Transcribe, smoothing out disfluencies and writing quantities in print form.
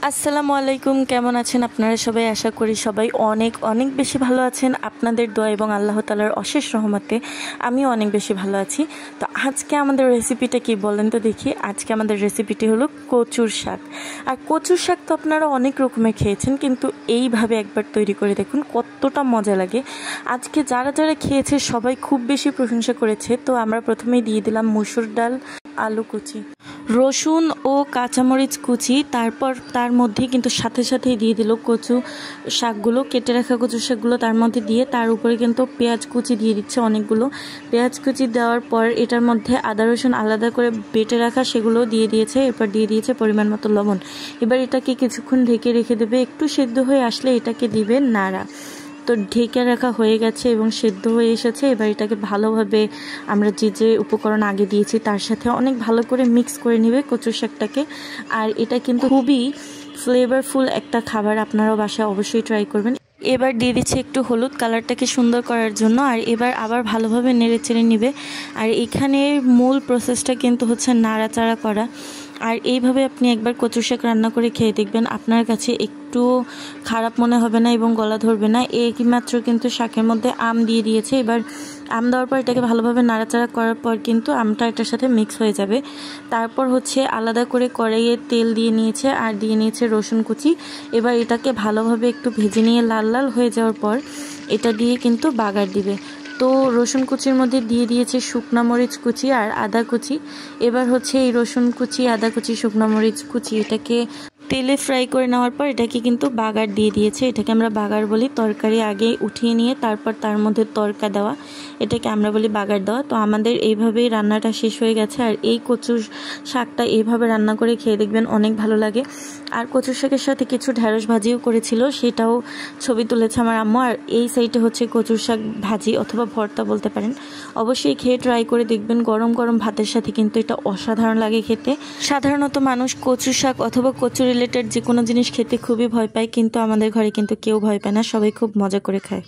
আসসালামু আলাইকুম, কেমন আছেন আপনারা সবাই? আশা করি সবাই অনেক অনেক বেশি ভালো আছেন। আপনাদের দোয়া এবং আল্লাহ তাআলার অশেষ রহমতে আমিও অনেক বেশি ভালো আছি। তো আজকে আমাদের রেসিপিটা কি বলেন তো দেখি। আজকে আমাদের রেসিপিটি হলো কচুর শাক। আর কচুর শাক তো আপনারা অনেক রকমের খেয়েছেন, কিন্তু এইভাবে একবার তৈরি করে দেখুন কতটা মজা লাগে। আজকে যারা যারা খেয়েছে সবাই খুব বেশি প্রশংসা করেছে। তো আমরা প্রথমেই দিয়ে দিলাম মসুর ডাল, আলু কুচি, রসুন ও কাঁচামরিচ কুচি, তারপর তার মধ্যে কিন্তু সাথে সাথেই দিয়ে দিল কচু শাকগুলো, কেটে রাখা কচু শাকগুলো তার মধ্যে দিয়ে তার উপরে কিন্তু পেঁয়াজ কুচি দিয়ে দিচ্ছে অনেকগুলো। পেঁয়াজ কুচি দেওয়ার পর এটার মধ্যে আদা রসুন আলাদা করে বেটে রাখা সেগুলো দিয়ে দিয়েছে। এরপর দিয়ে দিয়েছে পরিমাণ মতো লবণ। এবার এটাকে কিছুক্ষণ ঢেকে রেখে দেবে। একটু সেদ্ধ হয়ে আসলে এটাকে দিবে নাড়া। তো ঢেকে রাখা হয়ে গেছে এবং সেদ্ধ হয়ে এসেছে। এবার এটাকে ভালোভাবে আমরা যে যে উপকরণ আগে দিয়েছি তার সাথে অনেক ভালো করে মিক্স করে নেবে কচুর শাকটাকে। আর এটা কিন্তু খুবই ফ্লেভারফুল একটা খাবার, আপনারাও বাসায় অবশ্যই ট্রাই করবেন। এবার দিয়ে দিচ্ছে একটু হলুদ কালারটাকে সুন্দর করার জন্য। আর এবার আবার ভালোভাবে নেড়ে চেড়ে নিবে। আর এখানে মূল প্রসেসটা কিন্তু হচ্ছে নাড়াচাড়া করা। আর এইভাবে আপনি একবার কচুর শাক রান্না করে খেয়ে দেখবেন, আপনার কাছে একটু খারাপ মনে হবে না এবং গলা ধরবে না। এইমাত্র কিন্তু শাকের মধ্যে আম দিয়ে দিয়েছে। এবার আম দেওয়ার পর এটাকে ভালোভাবে নাড়াচাড়া করার পর কিন্তু আমটা এটার সাথে মিক্স হয়ে যাবে। তারপর হচ্ছে আলাদা করে কড়াইয়ে তেল দিয়ে নিয়েছে আর দিয়ে নিয়েছে রসুন কুচি। এবার এটাকে ভালোভাবে একটু ভেজে নিয়ে লাল লাল হয়ে যাওয়ার পর এটা দিয়ে কিন্তু বাগার দিবে। তো রসুন কুচির মধ্যে দিয়ে দিয়েছে শুকনো মরিচ কুচি আর আদা কুচি। এবার হচ্ছে এই রসুন কুচি, আদা কুচি, শুকনো মরিচ কুচি এটাকে তেলে ফ্রাই করে নেওয়ার পর এটাকে কিন্তু বাগার দিয়ে দিয়েছে। এটাকে আমরা বাগার বলি। তরকারি আগে উঠিয়ে নিয়ে তারপর তার মধ্যে তরকা দেওয়া, এটাকে আমরা বলি বাগার দেওয়া। তো আমাদের এইভাবেই রান্নাটা শেষ হয়ে গেছে। আর এই কচুর শাকটা এইভাবে রান্না করে খেয়ে দেখবেন অনেক ভালো লাগে। আর কচুর শাকের সাথে কিছু ঢেঁড়স ভাজিও করেছিল, সেটাও ছবি তুলেছে আমার আম্মু। আর এই সাইডে হচ্ছে কচুর শাক ভাজি অথবা ভর্তা বলতে পারেন। অবশ্যই খেয়ে ট্রাই করে দেখবেন। গরম গরম ভাতের সাথে কিন্তু এটা অসাধারণ লাগে খেতে। সাধারণত মানুষ কচু শাক অথবা কচু রিলেটেড যে কোনো জিনিস খেতে খুবই ভয় পায়, কিন্তু আমাদের ঘরে কিন্তু কেউ ভয় পায় না, সবাই খুব মজা করে খায়।